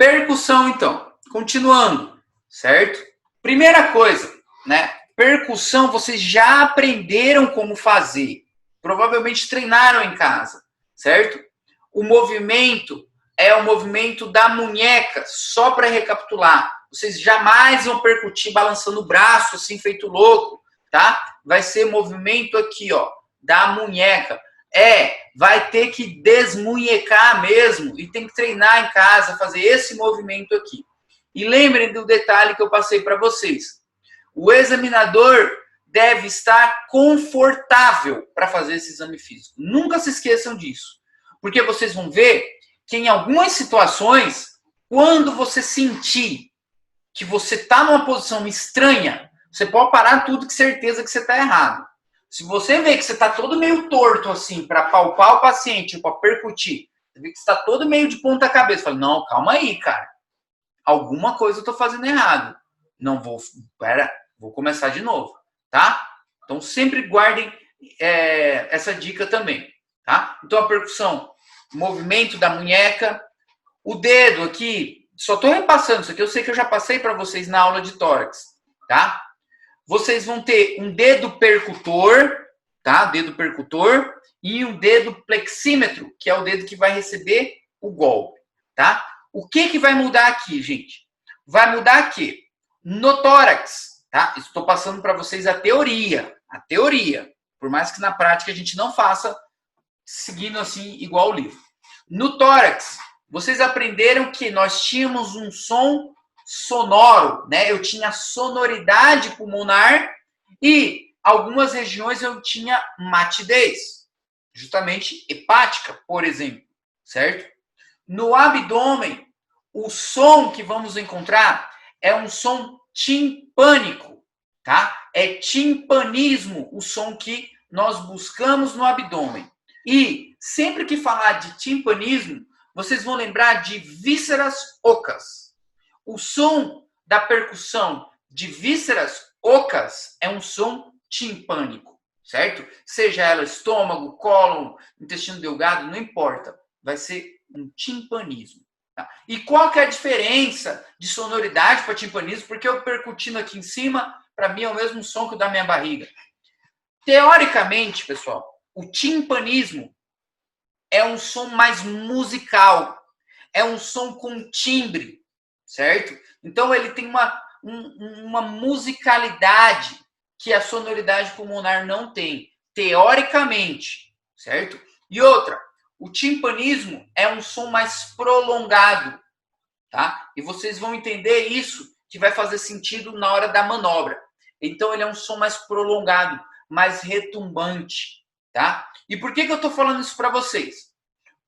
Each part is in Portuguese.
Percussão, então. Continuando, certo? Primeira coisa, né? Percussão, vocês já aprenderam como fazer. Provavelmente treinaram em casa, certo? O movimento é o movimento da munheca, só para recapitular. Vocês jamais vão percutir balançando o braço, assim, feito louco, tá? Vai ser movimento aqui, ó, da munheca. Vai ter que desmunhecar mesmo e tem que treinar em casa, fazer esse movimento aqui. E lembrem do detalhe que eu passei para vocês. O examinador deve estar confortável para fazer esse exame físico. Nunca se esqueçam disso. Porque vocês vão ver que em algumas situações, quando você sentir que você está numa posição estranha, você pode parar tudo, que certeza que você está errado. Se você vê que você está todo meio torto assim, para palpar o paciente, para percutir, você vê que você está todo meio de ponta cabeça, fala, não, calma aí, cara. Alguma coisa eu estou fazendo errado. Não vou, vou começar de novo, tá? Então sempre guardem essa dica também, tá? Então a percussão, movimento da munheca, o dedo aqui, só estou repassando isso aqui, eu sei que eu já passei para vocês na aula de tórax, tá? Vocês vão ter um dedo percutor, tá? Dedo percutor e um dedo plexímetro, que é o dedo que vai receber o golpe, tá? O que vai mudar aqui, gente? Vai mudar aqui no tórax, tá? Estou passando para vocês a teoria, por mais que na prática a gente não faça seguindo assim igual o livro. No tórax, vocês aprenderam que nós tínhamos um som sonoro, né? Eu tinha sonoridade pulmonar e algumas regiões eu tinha matidez, justamente hepática, por exemplo, certo? No abdômen, o som que vamos encontrar é um som timpânico, tá? É timpanismo o som que nós buscamos no abdômen. E sempre que falar de timpanismo, vocês vão lembrar de vísceras ocas. O som da percussão de vísceras ocas é um som timpânico, certo? Seja ela estômago, cólon, intestino delgado, não importa. Vai ser um timpanismo. Tá? E qual que é a diferença de sonoridade para timpanismo? Porque eu percutindo aqui em cima, para mim é o mesmo som que o da minha barriga. Teoricamente, pessoal, o timpanismo é um som mais musical, é um som com timbre, certo? Então ele tem uma musicalidade que a sonoridade pulmonar não tem, teoricamente, certo? E outra, o timpanismo é um som mais prolongado, tá? E vocês vão entender isso, que vai fazer sentido na hora da manobra. Então ele é um som mais prolongado, mais retumbante, tá? E por que eu estou falando isso para vocês?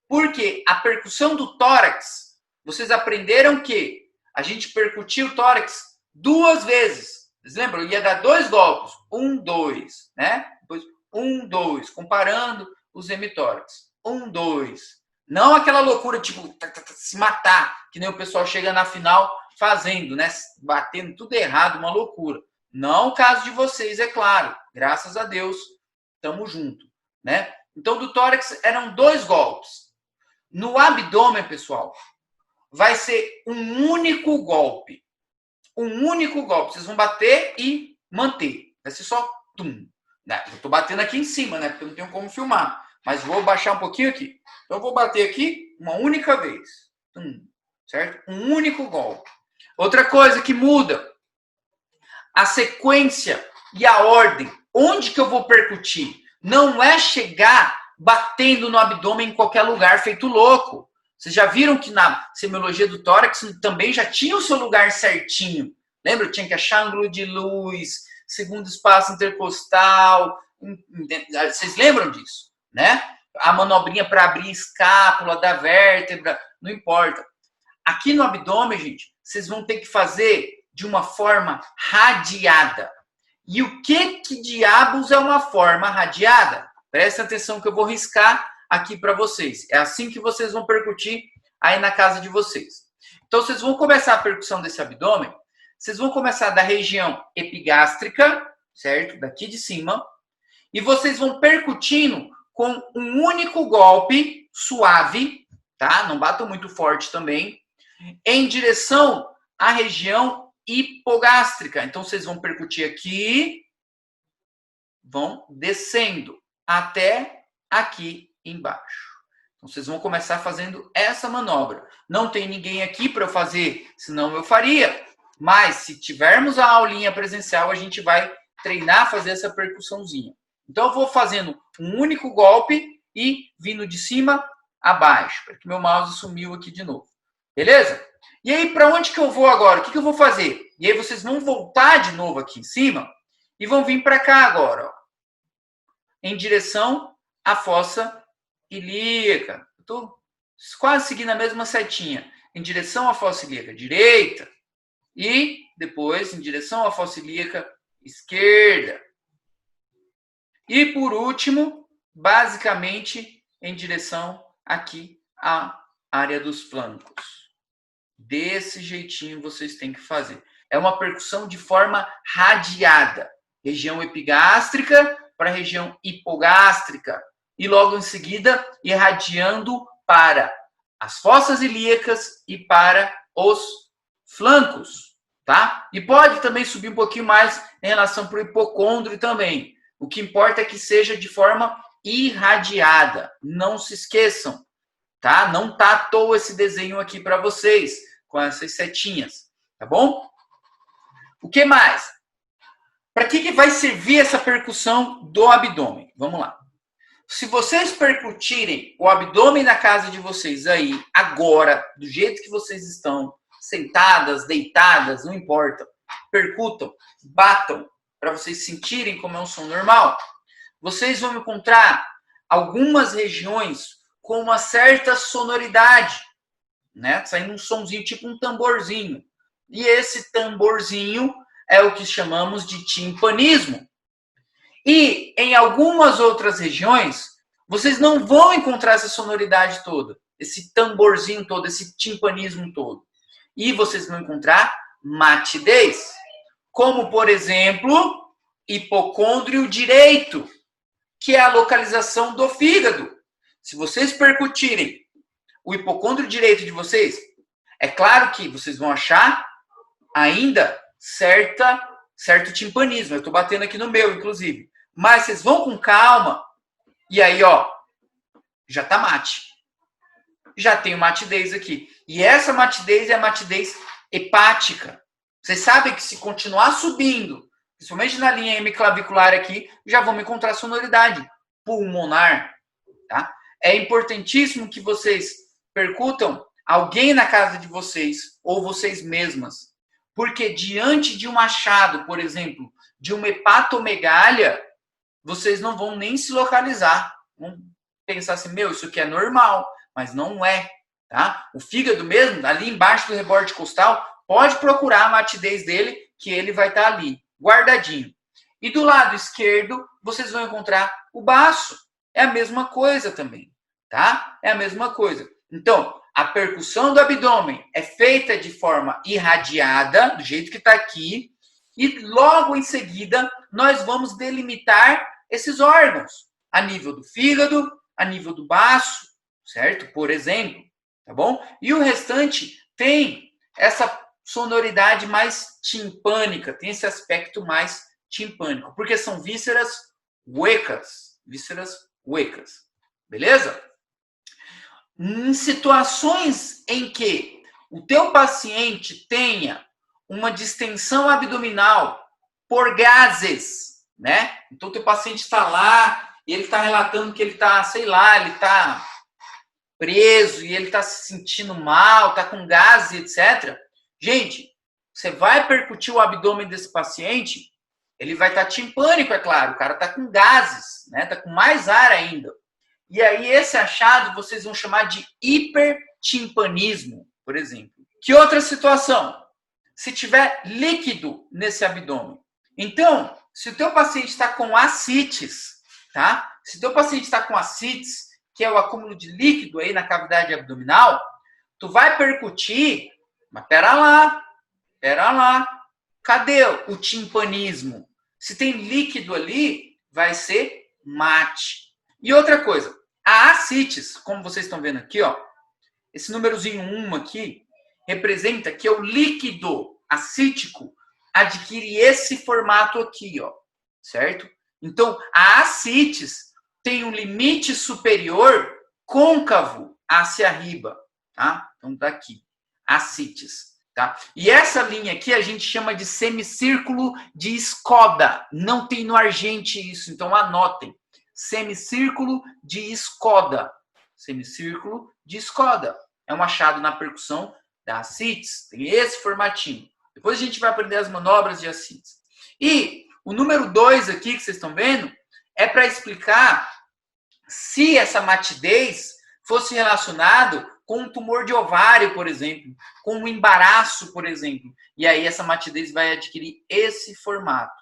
Porque a percussão do tórax, vocês aprenderam que a gente percutia o tórax 2 vezes. Vocês lembram? Ia dar 2 golpes. 1, 2, né? Depois 1, 2, comparando os hemitórax. 1, 2. Não aquela loucura, tipo, se matar, que nem o pessoal chega na final fazendo, né? Batendo tudo errado, uma loucura. Não o caso de vocês, é claro. Graças a Deus, estamos juntos, né? Então, do tórax eram 2 golpes. No abdômen, pessoal, vai ser um único golpe. Um único golpe. Vocês vão bater e manter. Vai ser só tum. Eu estou batendo aqui em cima, né? Porque eu não tenho como filmar. Mas vou baixar um pouquinho aqui. Então, eu vou bater aqui uma única vez. Tum. Certo? Um único golpe. Outra coisa que muda. A sequência e a ordem. Onde que eu vou percutir? Não é chegar batendo no abdômen em qualquer lugar, feito louco. Vocês já viram que na semiologia do tórax também já tinha o seu lugar certinho. Lembra? Tinha que achar ângulo de luz, segundo espaço intercostal. Vocês lembram disso, né? A manobrinha para abrir escápula da vértebra, não importa. Aqui no abdômen, gente, vocês vão ter que fazer de uma forma radiada. E o que diabos é uma forma radiada? Presta atenção que eu vou riscar aqui para vocês. É assim que vocês vão percutir aí na casa de vocês. Então, vocês vão começar a percussão desse abdômen. Vocês vão começar da região epigástrica, certo? Daqui de cima. E vocês vão percutindo com um único golpe suave, tá? Não batam muito forte também. em direção à região hipogástrica. Então, vocês vão percutir aqui, vão descendo até aqui embaixo. Então, vocês vão começar fazendo essa manobra. Não tem ninguém aqui para eu fazer, senão eu faria. Mas, se tivermos a aulinha presencial, a gente vai treinar a fazer essa percussãozinha. Então, eu vou fazendo um único golpe e vindo de cima a baixo. Para que meu mouse sumiu aqui de novo. Beleza? E aí, para onde que eu vou agora? O que eu vou fazer? E aí, vocês vão voltar de novo aqui em cima e vão vir para cá agora, ó, em direção à fossa ilíaca. Estou quase seguindo a mesma setinha. Em direção à fossa ilíaca direita e depois em direção à fossa ilíaca esquerda. E por último, basicamente em direção aqui à área dos flancos. Desse jeitinho vocês têm que fazer. É uma percussão de forma radiada. Região epigástrica para a região hipogástrica. E logo em seguida, irradiando para as fossas ilíacas e para os flancos. Tá? E pode também subir um pouquinho mais em relação para o hipocôndrio também. O que importa é que seja de forma irradiada. Não se esqueçam. Tá? Não tá à toa esse desenho aqui para vocês, com essas setinhas, tá bom? O que mais? Para que vai servir essa percussão do abdômen? Vamos lá. Se vocês percutirem o abdômen na casa de vocês aí, agora, do jeito que vocês estão, sentadas, deitadas, não importa, percutam, batam, para vocês sentirem como é um som normal, vocês vão encontrar algumas regiões com uma certa sonoridade, né? Saindo um sonzinho, tipo um tamborzinho. E esse tamborzinho é o que chamamos de timpanismo. E em algumas outras regiões, vocês não vão encontrar essa sonoridade toda, esse tamborzinho todo, esse timpanismo todo. E vocês vão encontrar matidez, como, por exemplo, hipocôndrio direito, que é a localização do fígado. Se vocês percutirem o hipocôndrio direito de vocês, é claro que vocês vão achar ainda certo timpanismo. Eu estou batendo aqui no meu, inclusive. Mas vocês vão com calma e aí, ó, já tá mate. Já tem matidez aqui. E essa matidez é a matidez hepática. Vocês sabem que se continuar subindo, principalmente na linha hemiclavicular aqui, já vão encontrar sonoridade pulmonar, tá? É importantíssimo que vocês percutam alguém na casa de vocês ou vocês mesmas. Porque diante de um achado, por exemplo, de uma hepatomegália, vocês não vão nem se localizar. Vão pensar assim, meu, isso aqui é normal, mas não é. Tá? O fígado mesmo, ali embaixo do reborde costal, pode procurar a matidez dele, que ele vai estar ali, guardadinho. E do lado esquerdo, vocês vão encontrar o baço. É a mesma coisa também. Tá? É a mesma coisa. Então, a percussão do abdômen é feita de forma irradiada, do jeito que está aqui, e logo em seguida nós vamos delimitar esses órgãos, a nível do fígado, a nível do baço, certo? Por exemplo, tá bom? E o restante tem essa sonoridade mais timpânica, tem esse aspecto mais timpânico, porque são vísceras huecas, beleza? Em situações em que o teu paciente tenha uma distensão abdominal por gases, né? Então, o teu paciente está lá e ele está relatando que ele está, sei lá, ele está preso e ele está se sentindo mal, está com gases, etc. Gente, você vai percutir o abdômen desse paciente, ele vai estar timpânico, é claro, o cara está com gases, né? Está com mais ar ainda. E aí, esse achado vocês vão chamar de hipertimpanismo, por exemplo. Que outra situação? Se tiver líquido nesse abdômen. Então, se o teu paciente está com ascites, tá? Se o teu paciente está com ascites, que é o acúmulo de líquido aí na cavidade abdominal, tu vai percutir, mas pera lá. Cadê o timpanismo? Se tem líquido ali, vai ser mate. E outra coisa, a ascites, como vocês estão vendo aqui, ó, esse númerozinho 1 aqui, representa que o líquido acítico adquire esse formato aqui, ó, certo? Então, a ascites tem um limite superior côncavo hacia riba, tá? Então, daqui, ascites, tá? E essa linha aqui a gente chama de semicírculo de Skoda. Não tem no Argente isso, então anotem. Semicírculo de Skoda. Semicírculo de Skoda. É um achado na percussão da ascites. Tem esse formatinho. Depois a gente vai aprender as manobras de ascites. E o número 2 aqui que vocês estão vendo é para explicar se essa matidez fosse relacionado com um tumor de ovário, por exemplo, com um embaraço, por exemplo. E aí essa matidez vai adquirir esse formato.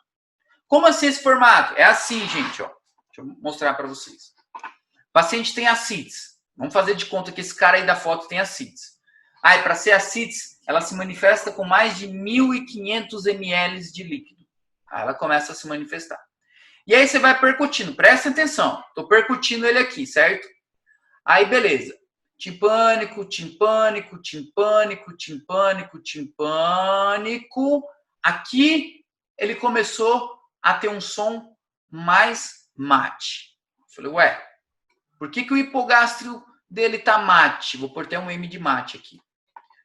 Como assim esse formato? É assim, gente, ó. Deixa eu mostrar para vocês. O paciente tem ascites. Vamos fazer de conta que esse cara aí da foto tem ascites. Ah, para ser ascites, ela se manifesta com mais de 1.500 ml de líquido. Aí ela começa a se manifestar. E aí você vai percutindo. Presta atenção. Estou percutindo ele aqui, certo? Aí, beleza. Timpânico, timpânico, timpânico, timpânico, timpânico. Aqui ele começou a ter um som mais mate. Falei, ué, por que o hipogástrio dele tá mate? Vou pôr até um M de mate aqui.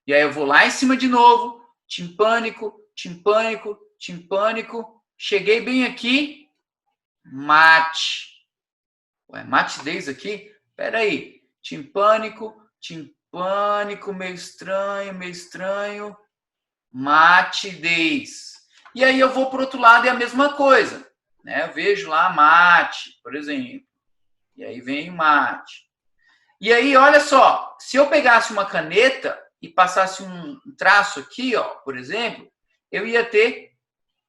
E aí eu vou lá em cima de novo. Timpânico, timpânico, timpânico. Cheguei bem aqui. Mate. Ué, matidez aqui? Pera aí. Timpânico, timpânico, meio estranho. Matidez. E aí eu vou para o outro lado e é a mesma coisa. Né? Eu vejo lá mate, por exemplo. E aí vem mate. E aí, olha só, se eu pegasse uma caneta e passasse um traço aqui, ó, por exemplo, eu ia ter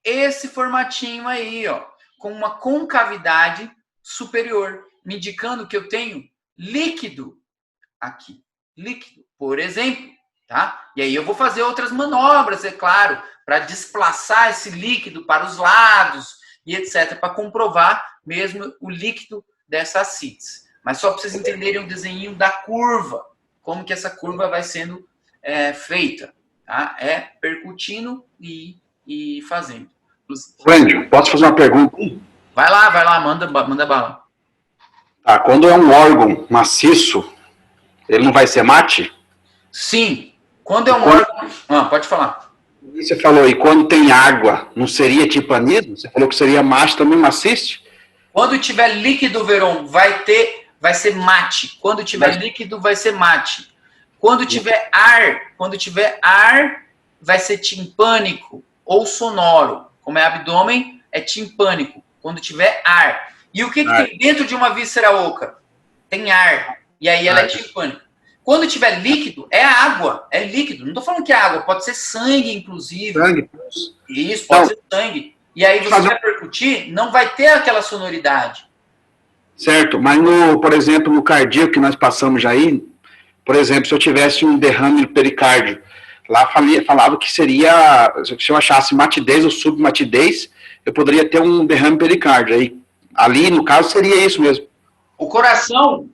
esse formatinho aí, ó, com uma concavidade superior, me indicando que eu tenho líquido aqui. Líquido, por exemplo, tá? E aí eu vou fazer outras manobras, é claro, para desplaçar esse líquido para os lados e etc, para comprovar mesmo o líquido dessa ascites. Mas só para vocês entenderem o desenho da curva, como que essa curva vai sendo feita, tá? É percutindo e fazendo. Wendy, posso fazer uma pergunta? Vai lá, manda bala. Ah, quando é um órgão maciço, ele não vai ser mate? Sim. Quando é um órgão... pode falar. Você falou, e quando tem água, não seria timpanismo? Você falou que seria mate também, maciço? Quando tiver líquido, Veron, vai ser mate. Quando tiver líquido, vai ser mate. Quando tiver ar, vai ser timpânico ou sonoro. Como é abdômen, é timpânico. Quando tiver ar. E o que tem dentro de uma víscera oca? Tem ar. E aí ela é timpânica. Quando tiver líquido, é água. É líquido. Não estou falando que é água. Pode ser sangue, inclusive. Sangue. Isso, pode ser sangue. E aí você vai percutir, não vai ter aquela sonoridade. Certo, mas, por exemplo, no cardíaco que nós passamos já aí, por exemplo, se eu tivesse um derrame pericárdio, lá falava que seria, se eu achasse matidez ou submatidez, eu poderia ter um derrame pericárdio. Aí, ali, no caso, seria isso mesmo. O coração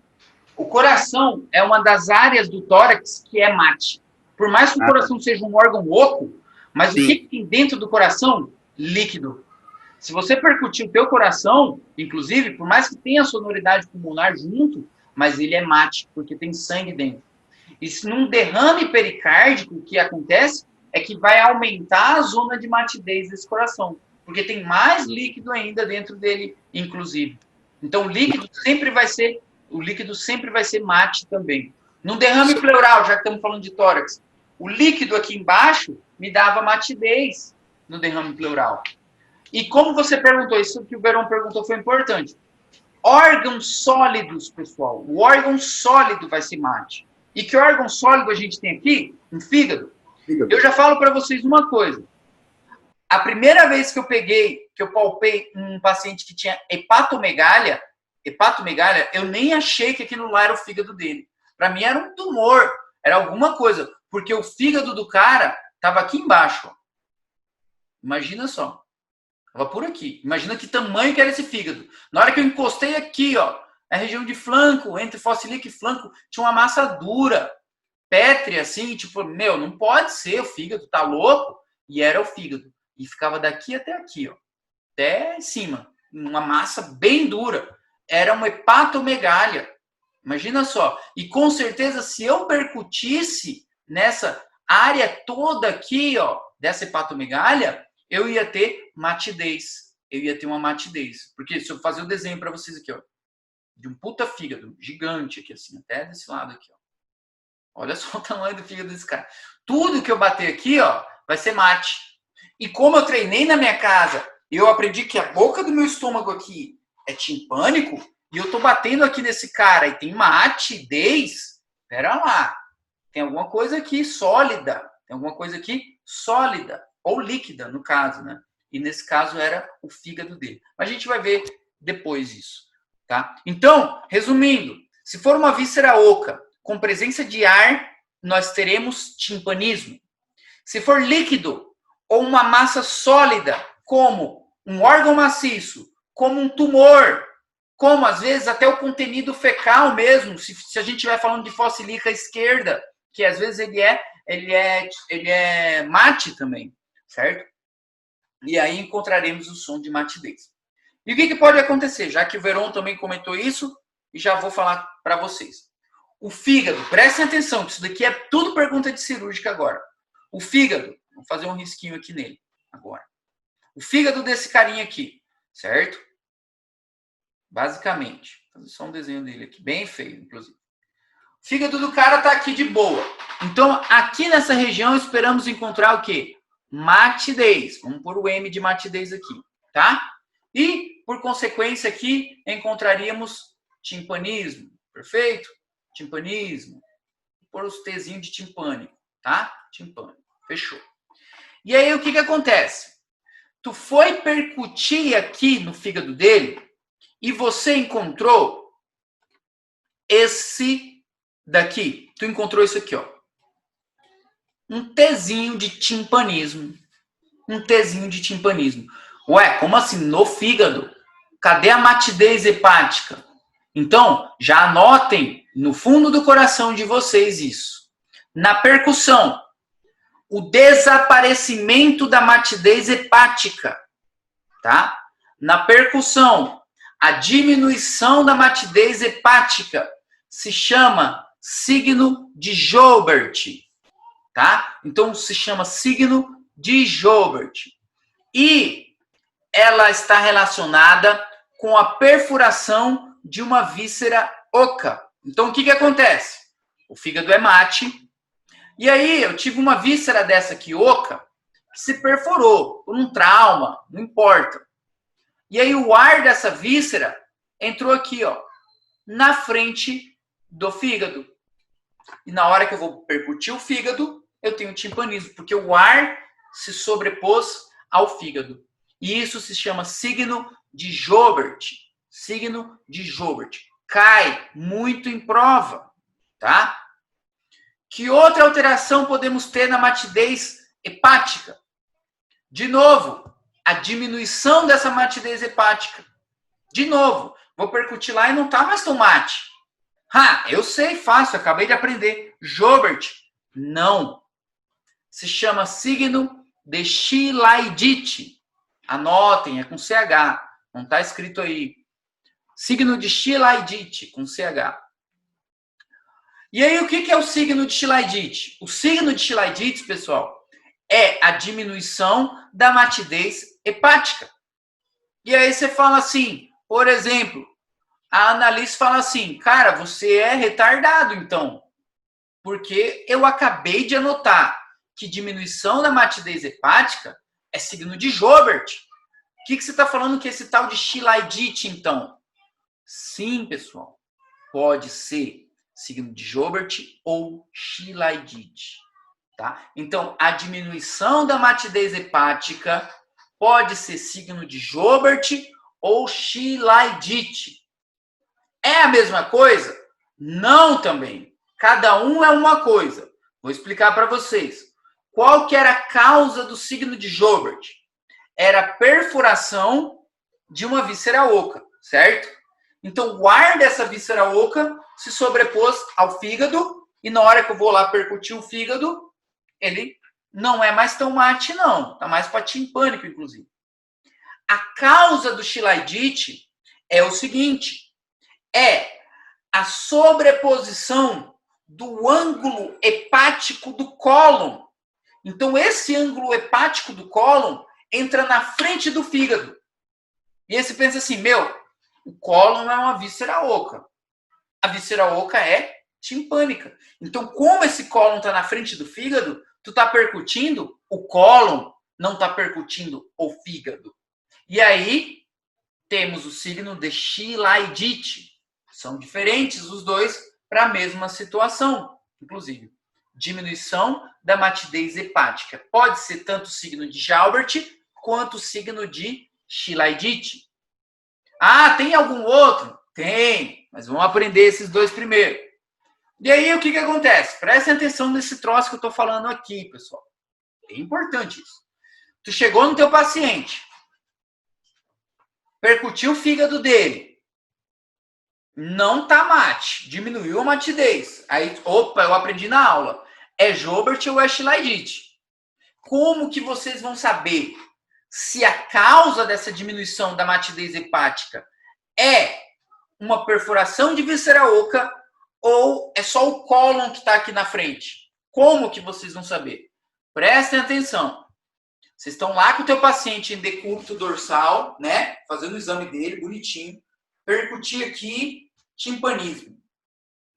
é uma das áreas do tórax que é mate. Por mais que o coração seja um órgão oco, mas o que tem dentro do coração? Líquido. Se você percutir o teu coração, inclusive, por mais que tenha sonoridade pulmonar junto, mas ele é mate, porque tem sangue dentro. E se num derrame pericárdico, o que acontece é que vai aumentar a zona de matidez desse coração, porque tem mais líquido ainda dentro dele, inclusive. Então o líquido sempre vai ser mate também. Num derrame pleural, já que estamos falando de tórax, o líquido aqui embaixo me dava matidez no derrame pleural. E como você perguntou, isso que o Verão perguntou foi importante. Órgãos sólidos, pessoal. O órgão sólido vai ser mate. E que órgão sólido a gente tem aqui? Um fígado. Eu já falo para vocês uma coisa. A primeira vez que eu palpei um paciente que tinha hepatomegália, eu nem achei que aquilo lá era o fígado dele. Para mim era um tumor, era alguma coisa. Porque o fígado do cara estava aqui embaixo. Ó. Imagina só. Estava por aqui. Imagina que tamanho que era esse fígado. Na hora que eu encostei aqui, ó, na região de flanco, entre fossa ilíaca e flanco, tinha uma massa dura. pétrea, assim, tipo, meu, não pode ser o fígado, tá louco? E era o fígado. E ficava daqui até aqui, ó. Até em cima. Uma massa bem dura. Era uma hepatomegália. Imagina só. E com certeza, se eu percutisse nessa área toda aqui, ó, dessa hepatomegália, eu ia ter matidez. Eu ia ter uma matidez. Porque se eu fazer o desenho para vocês aqui, ó, de um puta fígado gigante aqui, assim, até desse lado aqui, ó. Olha só o tamanho do fígado desse cara. Tudo que eu bater aqui, ó, vai ser mate. E como eu treinei na minha casa, eu aprendi que a boca do meu estômago aqui é timpânico, e eu tô batendo aqui nesse cara e tem matidez, pera lá. Tem alguma coisa aqui sólida. Tem alguma coisa aqui sólida. Ou líquida, no caso, né? E nesse caso era o fígado dele. Mas a gente vai ver depois isso. Tá? Então, resumindo, se for uma víscera oca com presença de ar, nós teremos timpanismo. Se for líquido ou uma massa sólida, como um órgão maciço, como um tumor, como às vezes até o contenido fecal mesmo, se a gente estiver falando de fossílica esquerda, que às vezes ele é mate também, certo? E aí encontraremos o som de matidez. E o que pode acontecer? Já que o Veron também comentou isso, e já vou falar para vocês. O fígado, prestem atenção, que isso daqui é tudo pergunta de cirúrgica agora. O fígado, vamos fazer um risquinho aqui nele agora. O fígado desse carinha aqui, certo? Basicamente, vou fazer só um desenho dele aqui, bem feio, inclusive. O fígado do cara tá aqui de boa. Então, aqui nessa região, esperamos encontrar o quê? Matidez. Vamos pôr o M de matidez aqui, tá? E, por consequência, aqui encontraríamos timpanismo. Perfeito? Timpanismo. Vou pôr os Tzinho de timpânico, tá? Timpânico. Fechou. E aí, o que acontece? Tu foi percutir aqui no fígado dele e você encontrou esse daqui. Tu encontrou isso aqui, ó. Um Tzinho de timpanismo. Um Tzinho de timpanismo. Ué, como assim? No fígado? Cadê a matidez hepática? Então, já anotem no fundo do coração de vocês isso. Na percussão, o desaparecimento da matidez hepática, tá? Na percussão, a diminuição da matidez hepática se chama signo de Joubert, tá? Então, se chama signo de Joubert. E ela está relacionada com a perfuração de uma víscera oca. Então, o que acontece? O fígado é mate. E aí, eu tive uma víscera dessa aqui, oca, que se perfurou por um trauma, não importa. E aí, o ar dessa víscera entrou aqui, ó, na frente do fígado. E na hora que eu vou percutir o fígado, eu tenho timpanismo, porque o ar se sobrepôs ao fígado. E isso se chama signo de Joubert. Signo de Joubert. Cai muito em prova, tá? Que outra alteração podemos ter na matidez hepática? De novo, a diminuição dessa matidez hepática. De novo, vou percutir lá e não tá mais tão mate. Eu sei, fácil, acabei de aprender. Joubert, não. Se chama signo de Chilaidite. Anotem, é com CH. Não está escrito aí. Signo de Chilaidite, com CH. E aí, o que é o signo de Chilaidite? O signo de Chilaidite, pessoal, é a diminuição da matidez hepática. E aí você fala assim, por exemplo, a Annalise fala assim, cara, você é retardado, então. Porque eu acabei de anotar que diminuição da matidez hepática é signo de Joubert. O que você está falando que esse tal de Chilaidite, então? Sim, pessoal. Pode ser signo de Joubert ou Chilaidite. Tá? Então, a diminuição da matidez hepática pode ser signo de Joubert ou Chilaidite. É a mesma coisa? Não também. Cada um é uma coisa. Vou explicar para vocês. Qual que era a causa do signo de Joubert? Era a perfuração de uma víscera oca, certo? Então, o ar dessa víscera oca se sobrepôs ao fígado E na hora que eu vou lá percutir o fígado, ele não é mais tão mate, não. Tá mais para timpânico, inclusive. A causa do Chilaidite é o seguinte, é a sobreposição do ângulo hepático do cólon. Então, esse ângulo hepático do cólon entra na frente do fígado. E aí você pensa assim, o cólon é uma víscera oca. A víscera oca é timpânica. Então, como esse cólon está na frente do fígado, tu está percutindo o cólon, não está percutindo o fígado. E aí, temos o signo de Chilaidite. São diferentes os dois para a mesma situação, inclusive. Diminuição da matidez hepática. Pode ser tanto o signo de Joubert quanto o signo de Chilaidite. Ah, tem algum outro? Tem, mas vamos aprender esses dois primeiro. E aí, o que acontece? Prestem atenção nesse troço que eu estou falando aqui, pessoal. É importante isso. Tu chegou no teu paciente, percutiu o fígado dele, não tá mate, diminuiu a matidez. Aí, opa, eu aprendi na aula. É Joubert ou é Chilaidite? Como que vocês vão saber se a causa dessa diminuição da matidez hepática é uma perfuração de víscera oca ou é só o cólon que está aqui na frente? Como que vocês vão saber? Prestem atenção. Vocês estão lá com o teu paciente em decúbito dorsal, né? Fazendo o exame dele, bonitinho. Percutir aqui, timpanismo.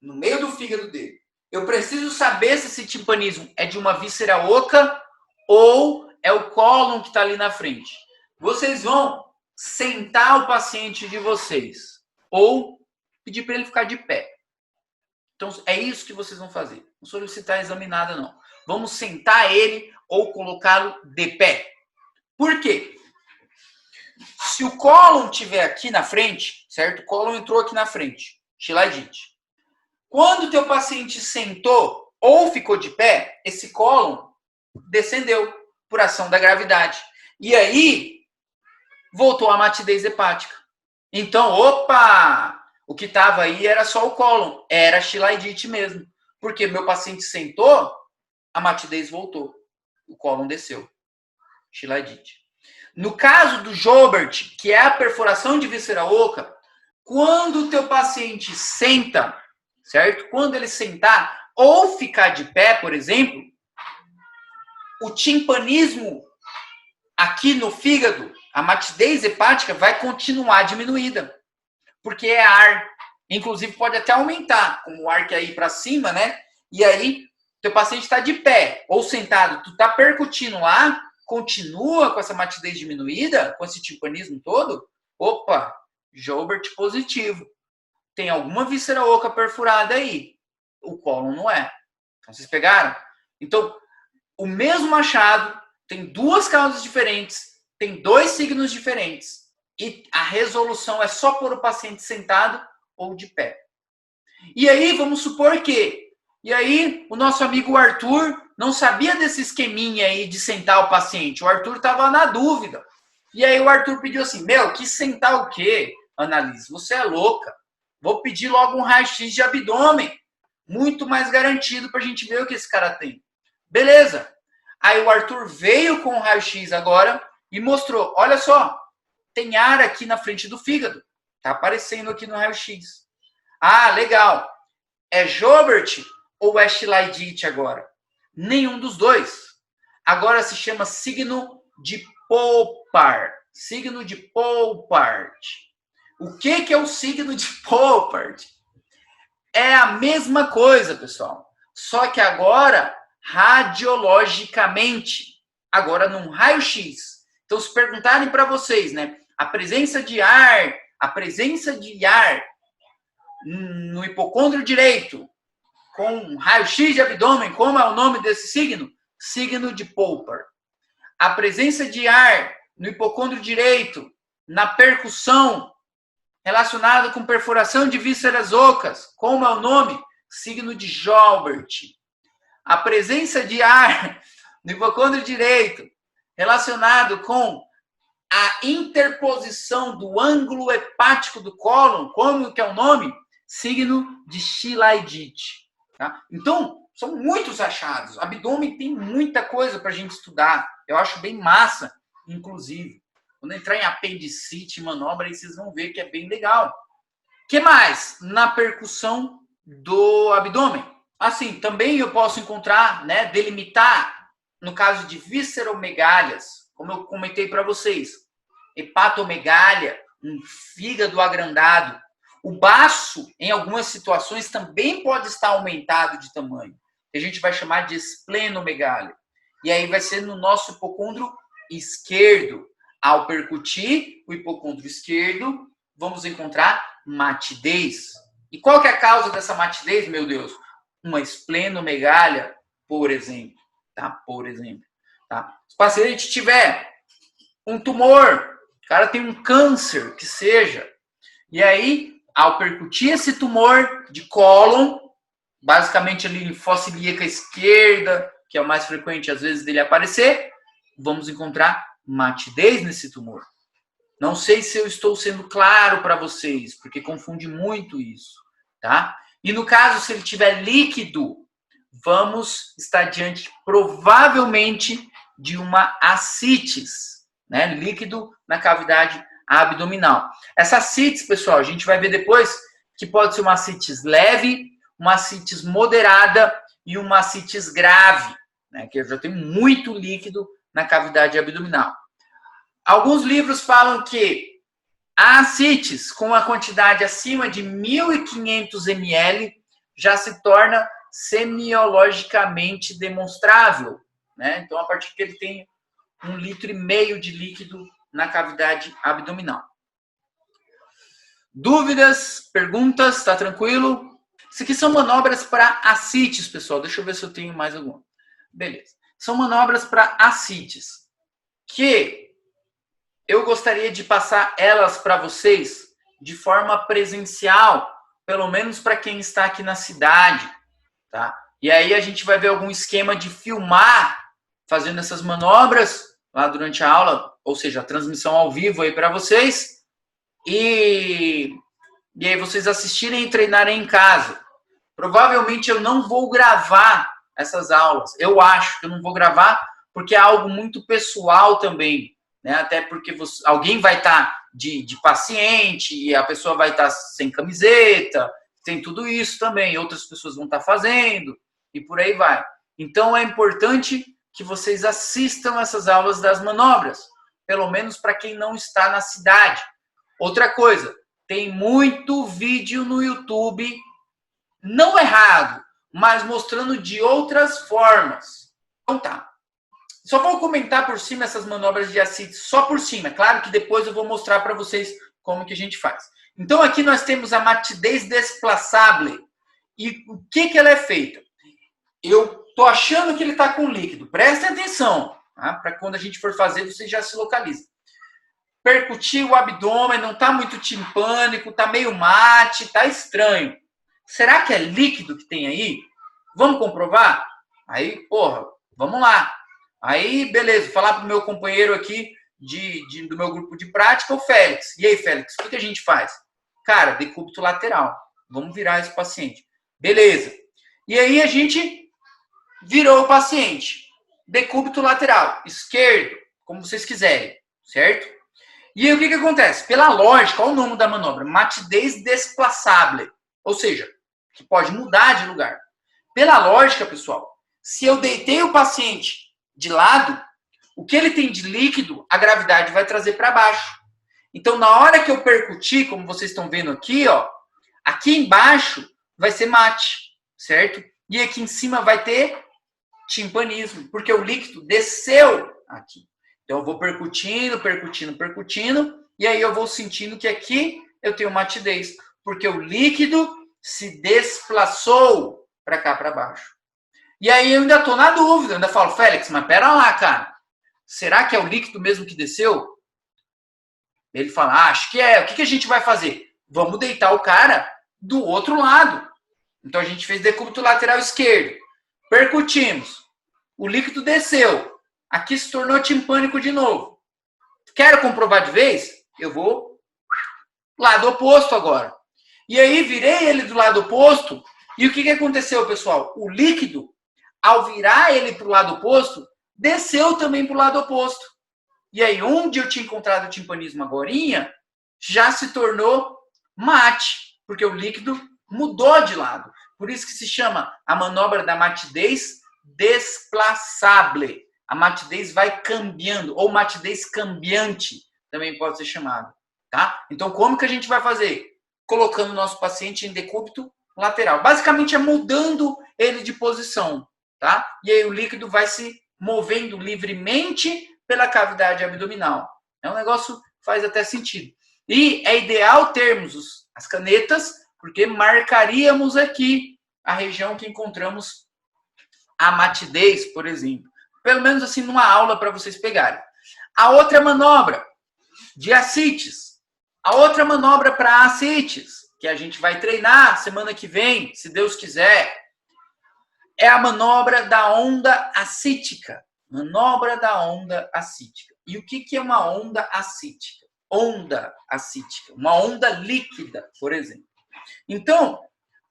No meio do fígado dele. Eu preciso saber se esse timpanismo é de uma víscera oca ou é o cólon que está ali na frente. Vocês vão sentar o paciente de vocês ou pedir para ele ficar de pé. Então, é isso que vocês vão fazer. Não solicitar exame nada, não. Vamos sentar ele ou colocá-lo de pé. Por quê? Se o cólon estiver aqui na frente, certo? O cólon entrou aqui na frente, Chilaidite. Quando o teu paciente sentou ou ficou de pé, esse cólon descendeu por ação da gravidade. E aí, voltou a matidez hepática. Então, opa! O que estava aí era só o cólon. Era Chilaidite mesmo. Porque meu paciente sentou, a matidez voltou. O cólon desceu. Chilaidite. No caso do Joubert, que é a perfuração de víscera oca, quando o teu paciente senta, certo? Quando ele sentar ou ficar de pé, por exemplo, o timpanismo aqui no fígado, a matidez hepática vai continuar diminuída, porque é ar. Inclusive pode até aumentar, como o ar quer ir para cima, né? E aí, teu paciente está de pé ou sentado, tu está percutindo lá, continua com essa matidez diminuída, com esse timpanismo todo, opa, Joubert positivo. Tem alguma víscera oca perfurada aí. O cólon não é. Então, vocês pegaram? Então, o mesmo achado tem duas causas diferentes, tem dois signos diferentes. E a resolução é só por o paciente sentado ou de pé. E aí, vamos supor que... E aí, o nosso amigo Arthur não sabia desse esqueminha aí de sentar o paciente. O Arthur estava na dúvida. E aí o Arthur pediu assim, que sentar o quê, Annalise? Você é louca. Vou pedir logo um raio-x de abdômen. Muito mais garantido para a gente ver o que esse cara tem. Beleza. Aí o Arthur veio com o raio-x agora e mostrou. Olha só, tem ar aqui na frente do fígado. Tá aparecendo aqui no raio-x. Ah, legal. É Joubert ou é Chilaidite agora? Nenhum dos dois. Agora se chama signo de Poupart. Signo de Poupart. O que é o signo de Poupart? É a mesma coisa, pessoal. Só que agora, radiologicamente. Agora num raio-x. Então, se perguntarem para vocês, né? A presença de ar no hipocôndrio direito, com um raio-x de abdômen, como é o nome desse signo? Signo de Poupart. A presença de ar no hipocôndrio direito, na percussão, relacionado com perfuração de vísceras ocas, como é o nome? Signo de Joubert. A presença de ar no hipocôndrio direito, relacionado com a interposição do ângulo hepático do cólon, como que é o nome? Signo de Chilaidite. Tá? Então, são muitos achados. Abdômen tem muita coisa para a gente estudar. Eu acho bem massa, inclusive. Quando entrar em apendicite, manobra, aí vocês vão ver que é bem legal. O que mais? Na percussão do abdômen. Assim, também eu posso encontrar, né, delimitar, no caso de visceromegalias, como eu comentei para vocês, hepatomegália, um fígado agrandado. O baço, em algumas situações, também pode estar aumentado de tamanho. A gente vai chamar de esplenomegália. E aí vai ser no nosso hipocôndrio esquerdo. Ao percutir o hipocôndrio esquerdo, vamos encontrar matidez. E qual que é a causa dessa matidez, meu Deus? Uma esplenomegália, por exemplo. Tá? Por exemplo. Tá? Se o paciente tiver um tumor, o cara tem um câncer, que seja, e aí, ao percutir esse tumor de cólon, basicamente ali linfócito ilíaca esquerda, que é o mais frequente às vezes dele aparecer, vamos encontrar matidez nesse tumor. Não sei se eu estou sendo claro para vocês, porque confunde muito isso, tá? E no caso, se ele tiver líquido, vamos estar diante, provavelmente, de uma ascites, né? Líquido na cavidade abdominal. Essa ascites, pessoal, a gente vai ver depois que pode ser uma ascites leve, uma ascites moderada e uma ascites grave, né? Que eu já tenho muito líquido na cavidade abdominal. Alguns livros falam que a ascites, com a quantidade acima de 1.500 ml, já se torna semiologicamente demonstrável, né? Então, a partir que ele tem 1,5 litro de líquido na cavidade abdominal. Dúvidas? Perguntas? Está tranquilo? Isso aqui são manobras para ascites, pessoal. Deixa eu ver se eu tenho mais alguma. Beleza. São manobras para ascites, que eu gostaria de passar elas para vocês de forma presencial, pelo menos para quem está aqui na cidade, tá? E aí a gente vai ver algum esquema de filmar fazendo essas manobras lá durante a aula, ou seja, a transmissão ao vivo aí para vocês, e aí vocês assistirem e treinarem em casa. Provavelmente eu não vou gravar essas aulas. Eu acho que eu não vou gravar porque é algo muito pessoal também, né? Até porque alguém vai estar de paciente e a pessoa vai estar sem camiseta, tem tudo isso também. Outras pessoas vão estar fazendo e por aí vai. Então é importante que vocês assistam essas aulas das manobras, pelo menos para quem não está na cidade. Outra coisa, tem muito vídeo no YouTube, não errado, mas mostrando de outras formas. Então tá. Só vou comentar por cima essas manobras de ascites, só por cima. Claro que depois eu vou mostrar para vocês como que a gente faz. Então aqui nós temos a matidez desplaçable. E o que ela é feita? Eu tô achando que ele está com líquido. Prestem atenção, tá? Para quando a gente for fazer, vocês já se localizam. Percutir o abdômen, não está muito timpânico, está meio mate, está estranho. Será que é líquido que tem aí? Vamos comprovar? Aí, porra, vamos lá. Aí, beleza, falar pro meu companheiro aqui do meu grupo de prática, o Félix. E aí, Félix, o que a gente faz? Cara, decúbito lateral. Vamos virar esse paciente. Beleza. E aí a gente virou o paciente. Decúbito lateral, esquerdo, como vocês quiserem, certo? E aí o que acontece? Pela lógica, olha o nome da manobra, matidez desplaçable. Ou seja, que pode mudar de lugar. Pela lógica, pessoal, se eu deitei o paciente de lado, o que ele tem de líquido, a gravidade vai trazer para baixo. Então, na hora que eu percutir, como vocês estão vendo aqui, ó, aqui embaixo vai ser mate, certo? E aqui em cima vai ter timpanismo, porque o líquido desceu aqui. Então, eu vou percutindo, e aí eu vou sentindo que aqui eu tenho matidez, porque o líquido se desplaçou para cá, para baixo. E aí eu ainda estou na dúvida, eu ainda falo, Félix, mas pera lá, cara, será que é o líquido mesmo que desceu? Ele fala, acho que é, o que a gente vai fazer? Vamos deitar o cara do outro lado. Então a gente fez decúbito lateral esquerdo, percutimos, o líquido desceu, aqui se tornou timpânico de novo. Quero comprovar de vez? Eu vou lado oposto agora. E aí virei ele do lado oposto E o que aconteceu, pessoal? O líquido, ao virar ele para o lado oposto, desceu também para o lado oposto. E aí, onde eu tinha encontrado o timpanismo agorinha, já se tornou mate, porque o líquido mudou de lado. Por isso que se chama a manobra da matidez desplaçable. A matidez vai cambiando, ou matidez cambiante, também pode ser chamado. Tá? Então, como que a gente vai fazer? Colocando o nosso paciente em decúbito lateral. Basicamente, é mudando ele de posição. Tá? E aí o líquido vai se movendo livremente pela cavidade abdominal. É um negócio que faz até sentido. E é ideal termos as canetas, porque marcaríamos aqui a região que encontramos a matidez, por exemplo. Pelo menos assim, numa aula para vocês pegarem. A outra manobra de ascites. A outra manobra para ascites, que a gente vai treinar semana que vem, se Deus quiser, é a manobra da onda ascítica. Manobra da onda ascítica. E o que é uma onda ascítica? Onda ascítica. Uma onda líquida, por exemplo. Então,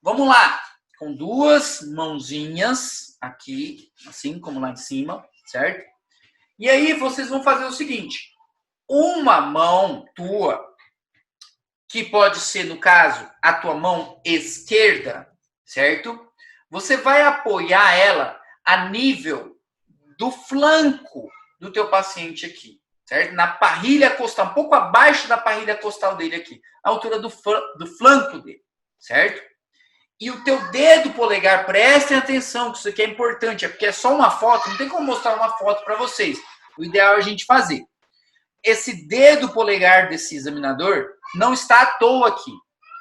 vamos lá. Com duas mãozinhas aqui, assim como lá em cima, certo? E aí vocês vão fazer o seguinte. Uma mão tua, que pode ser, no caso, a tua mão esquerda, certo? Você vai apoiar ela a nível do flanco do teu paciente aqui, certo? Na parrilha costal, um pouco abaixo da parrilha costal dele aqui, a altura do flanco dele, certo? E o teu dedo polegar, prestem atenção, que isso aqui é importante, é porque é só uma foto, não tem como mostrar uma foto para vocês. O ideal é a gente fazer. Esse dedo polegar desse examinador não está à toa aqui.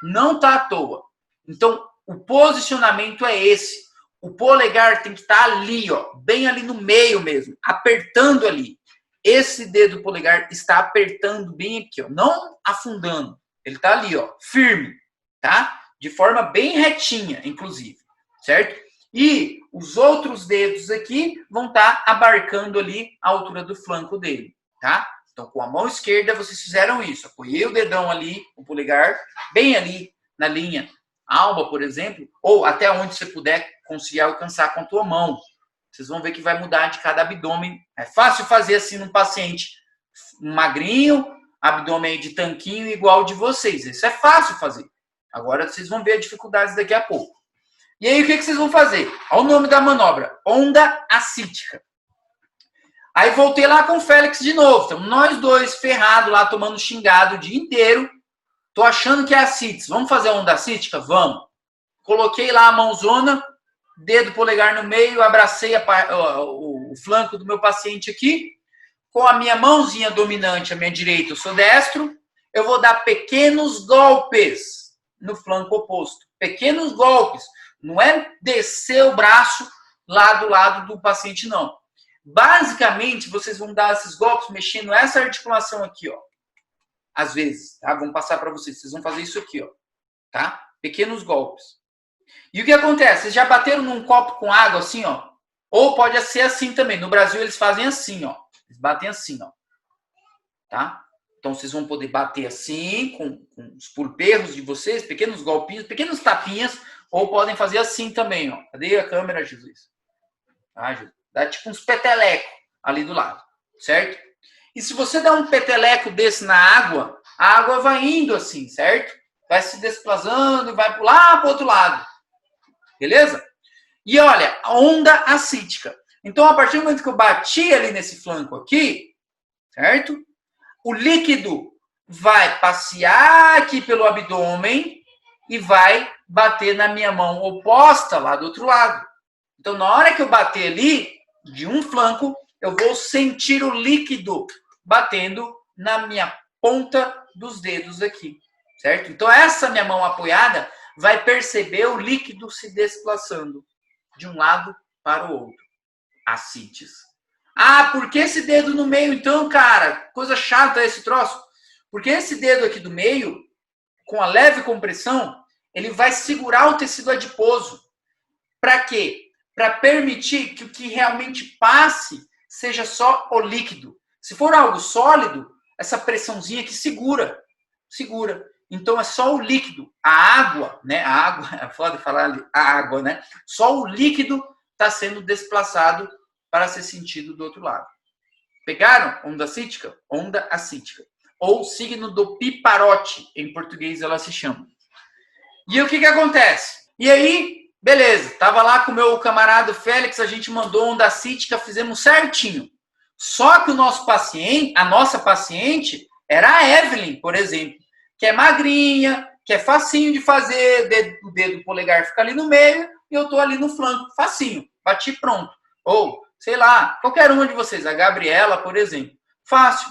Não está à toa. Então, o posicionamento é esse. O polegar tem que estar ali, ó, bem ali no meio mesmo, apertando ali. Esse dedo polegar está apertando bem aqui, ó, não afundando. Ele está ali, ó, firme, tá? De forma bem retinha, inclusive, certo? E os outros dedos aqui vão estar abarcando ali a altura do flanco dele, tá? Então, com a mão esquerda, vocês fizeram isso. Apoiei o dedão ali, o polegar, bem ali na linha alba, por exemplo, ou até onde você puder conseguir alcançar com a tua mão. Vocês vão ver que vai mudar de cada abdômen. É fácil fazer assim num paciente magrinho, abdômen de tanquinho igual de vocês. Isso é fácil fazer. Agora vocês vão ver as dificuldades daqui a pouco. E aí, o que vocês vão fazer? Olha o nome da manobra. Onda ascítica. Aí voltei lá com o Félix de novo. Então, nós dois ferrados lá, tomando xingado o dia inteiro. Tô achando que é ascites. Vamos fazer a onda ascítica? Vamos. Coloquei lá a mãozona, dedo polegar no meio, abracei o flanco do meu paciente aqui. Com a minha mãozinha dominante, a minha direita, eu sou destro. Eu vou dar pequenos golpes no flanco oposto. Pequenos golpes. Não é descer o braço lá do lado do paciente, não. Basicamente, vocês vão dar esses golpes mexendo essa articulação aqui, ó. Às vezes, tá? Vamos passar para vocês. Vocês vão fazer isso aqui, ó. Tá? Pequenos golpes. E o que acontece? Vocês já bateram num copo com água assim, ó? Ou pode ser assim também. No Brasil, eles fazem assim, ó. Eles batem assim, ó. Tá? Então, vocês vão poder bater assim, com os pulperros de vocês, pequenos golpinhos, pequenos tapinhas, ou podem fazer assim também, ó. Cadê a câmera, Jesus? Tá, Jesus? Dá tipo uns petelecos ali do lado, certo? E se você dá um peteleco desse na água, a água vai indo assim, certo? Vai se desplazando e vai lá para o outro lado. Beleza? E olha, a onda ascítica. Então, a partir do momento que eu bati ali nesse flanco aqui, certo? O líquido vai passear aqui pelo abdômen e vai bater na minha mão oposta lá do outro lado. Então, na hora que eu bater ali, de um flanco, eu vou sentir o líquido batendo na minha ponta dos dedos aqui, certo? Então, essa minha mão apoiada vai perceber o líquido se desplaçando de um lado para o outro. Ascites. Ah, por que esse dedo no meio, então, cara? Coisa chata esse troço. Porque esse dedo aqui do meio, com a leve compressão, ele vai segurar o tecido adiposo. Para quê? Para permitir que o que realmente passe seja só o líquido. Se for algo sólido, essa pressãozinha aqui segura. Então é só o líquido, a água, né? A água, é foda falar ali, a água, né? Só o líquido está sendo desplaçado para ser sentido do outro lado. Pegaram? Onda cítica? Onda acítica. Ou signo do piparote, em português ela se chama. E o que acontece? E aí, beleza, tava lá com o meu camarada Félix, a gente mandou onda acítica, fizemos certinho. Só que o nosso paciente, a nossa paciente, era a Evelyn, por exemplo, que é magrinha, que é facinho de fazer, o dedo polegar fica ali no meio e eu tô ali no flanco, facinho, bati pronto. Ou, sei lá, qualquer uma de vocês, a Gabriela, por exemplo, fácil,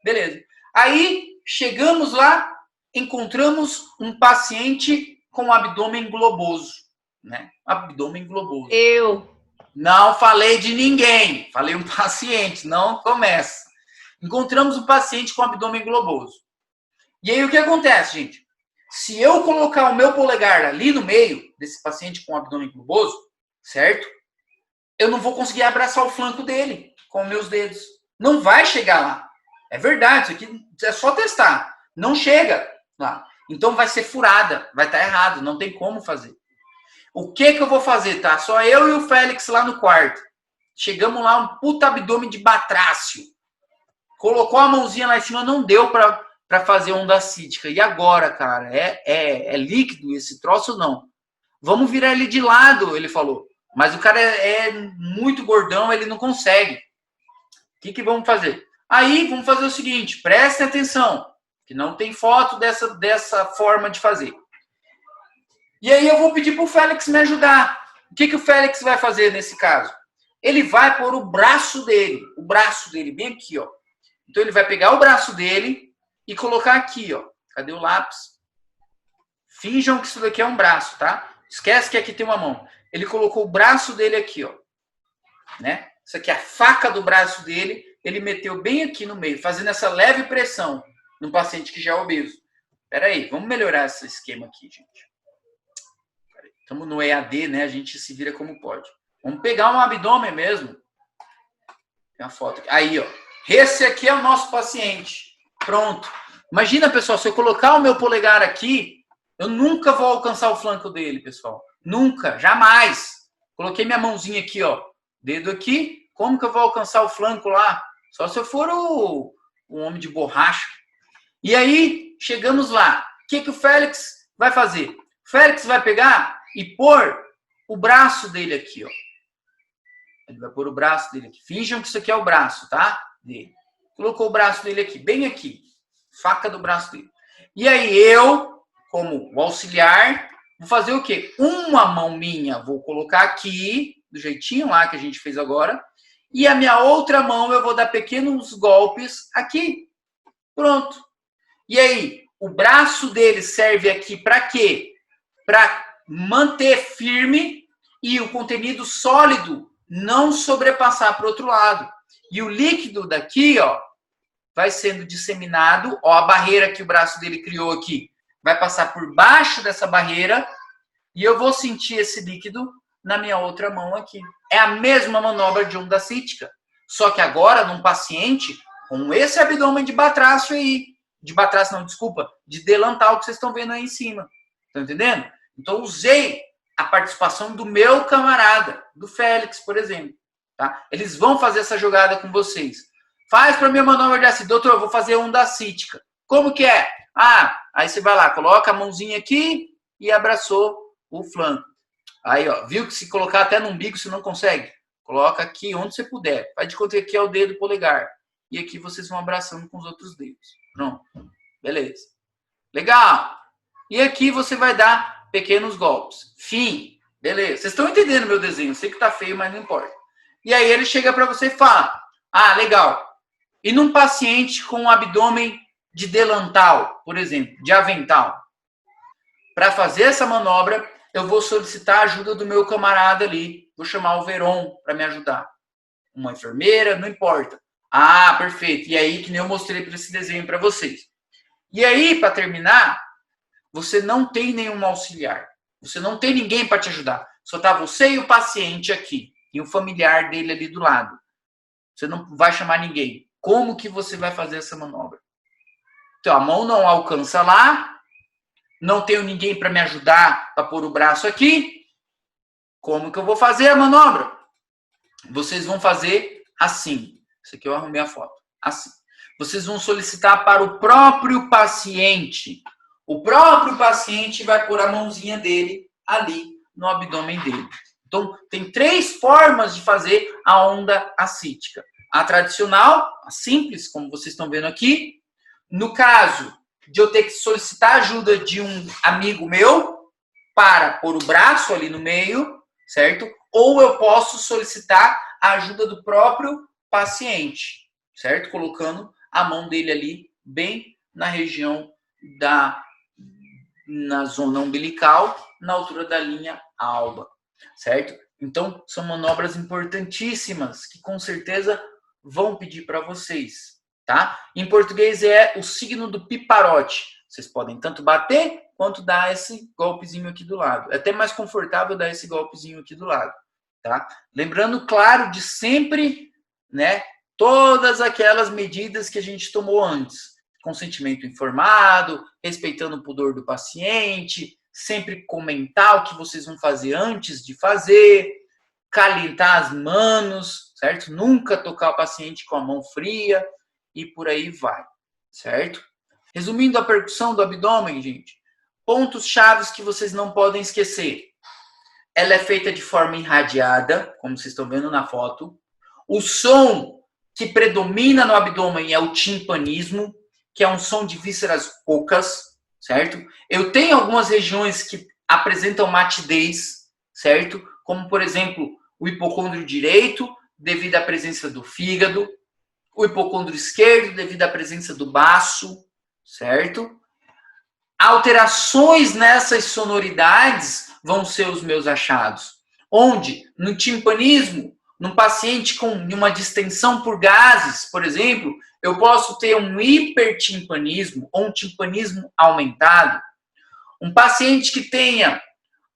beleza. Aí, chegamos lá, encontramos um paciente com abdômen globoso, né? Abdômen globoso. Eu. Não falei de ninguém, falei um paciente, não começa. Encontramos um paciente com abdômen globoso. E aí o que acontece, gente? Se eu colocar o meu polegar ali no meio desse paciente com abdômen globoso, certo? Eu não vou conseguir abraçar o flanco dele com meus dedos. Não vai chegar lá. É verdade, isso aqui é só testar. Não chega lá. Então vai ser furada, vai estar errado, não tem como fazer. O que eu vou fazer, tá? Só eu e o Félix lá no quarto. Chegamos lá, um puta abdômen de batrácio. Colocou a mãozinha lá em cima, não deu pra fazer onda acítica. E agora, cara? É líquido esse troço ou não? Vamos virar ele de lado, ele falou. Mas o cara é muito gordão, ele não consegue. O que vamos fazer? Aí, vamos fazer o seguinte, prestem atenção, que não tem foto dessa forma de fazer. E aí eu vou pedir pro Félix me ajudar. O que o Félix vai fazer nesse caso? Ele vai pôr o braço dele bem aqui, ó. Então ele vai pegar o braço dele e colocar aqui, ó. Cadê o lápis? Finjam que isso daqui é um braço, tá? Esquece que aqui tem uma mão. Ele colocou o braço dele aqui, ó. Né? Isso aqui é a faca do braço dele. Ele meteu bem aqui no meio, fazendo essa leve pressão no paciente que já é obeso. Espera aí, vamos melhorar esse esquema aqui, gente. Estamos no EAD, né? A gente se vira como pode. Vamos pegar um abdômen mesmo. Tem uma foto aqui. Aí, ó. Esse aqui é o nosso paciente. Pronto. Imagina, pessoal, se eu colocar o meu polegar aqui, eu nunca vou alcançar o flanco dele, pessoal. Nunca, jamais. Coloquei minha mãozinha aqui, ó. Dedo aqui. Como que eu vou alcançar o flanco lá? Só se eu for o homem de borracha. E aí, chegamos lá. O que o Félix vai fazer? O Félix vai pegar e pôr o braço dele aqui, ó. Ele vai pôr o braço dele aqui. Finjam que isso aqui é o braço, tá? Dele. Colocou o braço dele aqui, bem aqui. Faca do braço dele. E aí eu, como o auxiliar, vou fazer o quê? Uma mão minha vou colocar aqui, do jeitinho lá que a gente fez agora. E a minha outra mão eu vou dar pequenos golpes aqui. Pronto. E aí, o braço dele serve aqui para quê? Para manter firme e o conteúdo sólido não sobrepassar para o outro lado. E o líquido daqui, ó, vai sendo disseminado, ó, a barreira que o braço dele criou aqui, vai passar por baixo dessa barreira e eu vou sentir esse líquido na minha outra mão aqui. É a mesma manobra de onda cítica, só que agora num paciente com esse abdômen de batrácio aí, de batrácio não, desculpa, de delantal que vocês estão vendo aí em cima. Estão entendendo? Então, usei a participação do meu camarada, do Félix, por exemplo. Tá? Eles vão fazer essa jogada com vocês. Faz para mim a manobra de acítica. Doutor, eu vou fazer onda acítica. Como que é? Ah, aí você vai lá, coloca a mãozinha aqui e abraçou o flanco. Aí, ó, viu que se colocar até no umbigo você não consegue? Coloca aqui onde você puder. Faz de conta que aqui é o dedo polegar. E aqui vocês vão abraçando com os outros dedos. Pronto. Beleza. Legal. E aqui você vai dar pequenos golpes. Fim. Beleza. Vocês estão entendendo meu desenho. Sei que tá feio, mas não importa. E aí ele chega para você e fala: ah, legal. E num paciente com um abdômen de delantal, por exemplo, de avental, para fazer essa manobra, eu vou solicitar a ajuda do meu camarada ali. Vou chamar o Veron para me ajudar. Uma enfermeira, não importa. Ah, perfeito. E aí, que nem eu mostrei para esse desenho para vocês. E aí, para terminar, você não tem nenhum auxiliar. Você não tem ninguém para te ajudar. Só tá você e o paciente aqui. E o familiar dele ali do lado. Você não vai chamar ninguém. Como que você vai fazer essa manobra? Então, a mão não alcança lá. não tenho ninguém para me ajudar para pôr o braço aqui, como que eu vou fazer a manobra? Vocês vão fazer assim. Isso aqui eu arrumei a foto. Assim. Vocês vão solicitar para o próprio paciente. O próprio paciente vai pôr a mãozinha dele ali no abdômen dele. Então, tem 3 formas de fazer a onda ascítica. A tradicional, a simples, como vocês estão vendo aqui. No caso de eu ter que solicitar ajuda de um amigo meu para pôr o braço ali no meio, certo? Ou eu posso solicitar a ajuda do próprio paciente, certo? Colocando a mão dele ali bem na região na zona umbilical, na altura da linha alba, certo? Então, são manobras importantíssimas que com certeza vão pedir para vocês, tá? Em português é o signo do piparote. Vocês podem tanto bater quanto dar esse golpezinho aqui do lado. É até mais confortável dar esse golpezinho aqui do lado, tá? Lembrando, claro, de sempre, né, todas aquelas medidas que a gente tomou antes. Consentimento informado, respeitando o pudor do paciente, sempre comentar o que vocês vão fazer antes de fazer, calentar as manos, certo? Nunca tocar o paciente com a mão fria e por aí vai, certo? Resumindo a percussão do abdômen, gente, pontos chaves que vocês não podem esquecer. Ela é feita de forma irradiada, como vocês estão vendo na foto. O som que predomina no abdômen é o timpanismo, que é um som de vísceras ocas, certo? Eu tenho algumas regiões que apresentam matidez, certo? Como, por exemplo, o hipocôndrio direito, devido à presença do fígado, o hipocôndrio esquerdo, devido à presença do baço, certo? Alterações nessas sonoridades vão ser os meus achados. Onde, no timpanismo, num paciente com uma distensão por gases, por exemplo, eu posso ter um hipertimpanismo ou um timpanismo aumentado. Um paciente que tenha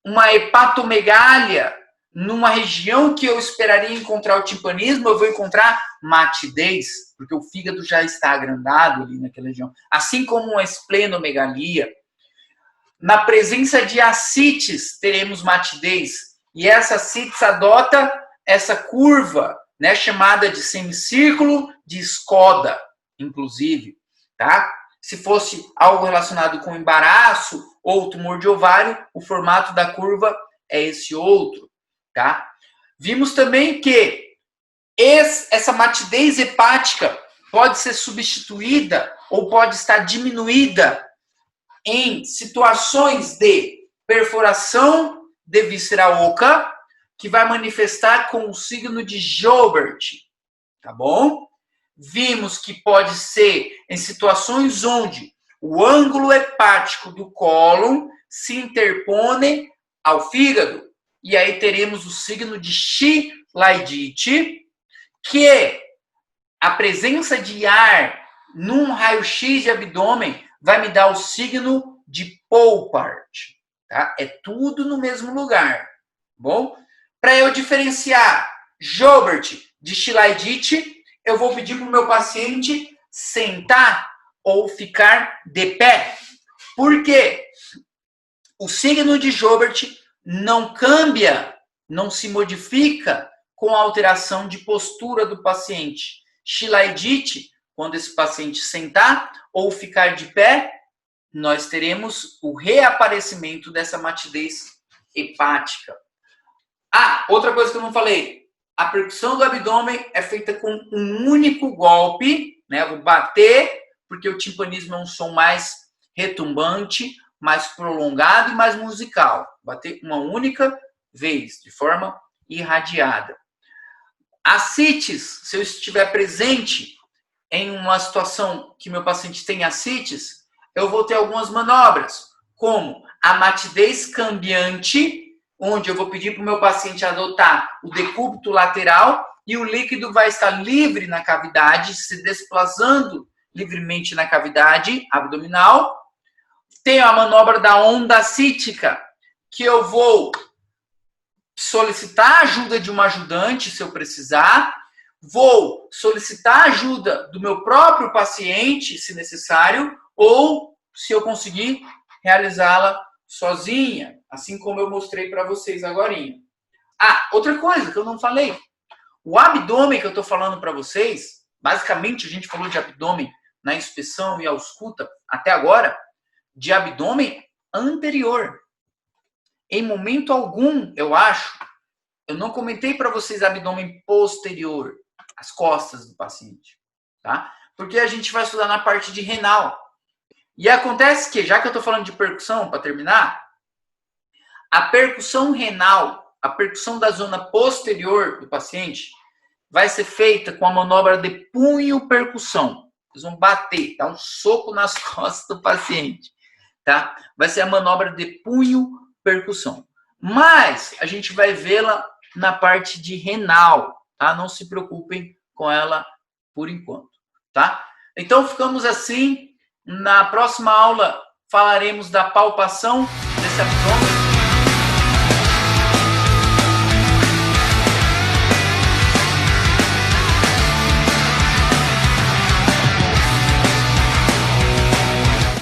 uma hepatomegália numa região que eu esperaria encontrar o timpanismo, eu vou encontrar matidez, porque o fígado já está agrandado ali naquela região. Assim como uma esplenomegalia. Na presença de ascites, teremos matidez. E essa ascites adota essa curva, né, chamada de semicírculo de Skoda, inclusive, tá? Se fosse algo relacionado com embaraço ou tumor de ovário, o formato da curva é esse outro, tá? Vimos também que essa matidez hepática pode ser substituída ou pode estar diminuída em situações de perfuração de víscera oca, que vai manifestar com o signo de Joubert, tá bom? Vimos que pode ser em situações onde o ângulo hepático do cólon se interpone ao fígado, e aí teremos o signo de Chilaidite, que a presença de ar num raio-x de abdômen vai me dar o signo de Poulpart, tá? É tudo no mesmo lugar, bom? Para eu diferenciar Joubert de Chilaidite, eu vou pedir para o meu paciente sentar ou ficar de pé. Por quê? O signo de Joubert não cambia, não se modifica com a alteração de postura do paciente. Chilaidite, quando esse paciente sentar ou ficar de pé, nós teremos o reaparecimento dessa matidez hepática. Ah, outra coisa que eu não falei. A percussão do abdômen é feita com um único golpe, né? Eu vou bater, porque o timpanismo é um som mais retumbante, mais prolongado e mais musical. Bater uma única vez, de forma irradiada. Ascites, se eu estiver presente em uma situação que meu paciente tem ascites, eu vou ter algumas manobras, como a matidez cambiante, onde eu vou pedir para o meu paciente adotar o decúbito lateral e o líquido vai estar livre na cavidade, se desplazando livremente na cavidade abdominal. Tenho a manobra da onda ascítica, que eu vou solicitar a ajuda de um ajudante, se eu precisar. Vou solicitar a ajuda do meu próprio paciente, se necessário, ou, se eu conseguir, realizá-la sozinha, assim como eu mostrei para vocês agorinha. Ah, outra coisa que eu não falei. O abdômen que eu estou falando para vocês, basicamente a gente falou de abdômen na inspeção e ausculta até agora, de abdômen anterior. Em momento algum, eu acho, eu não comentei para vocês abdômen posterior, as costas do paciente, tá? Porque a gente vai estudar na parte de renal. E acontece que, já que eu estou falando de percussão, para terminar, a percussão renal, a percussão da zona posterior do paciente, vai ser feita com a manobra de punho-percussão. Vocês vão bater, dar um soco nas costas do paciente, tá? Vai ser a manobra de punho-percussão. Mas a gente vai vê-la na parte de renal, tá? Não se preocupem com ela por enquanto, tá? Então ficamos assim. Na próxima aula falaremos da palpação desse abdômen.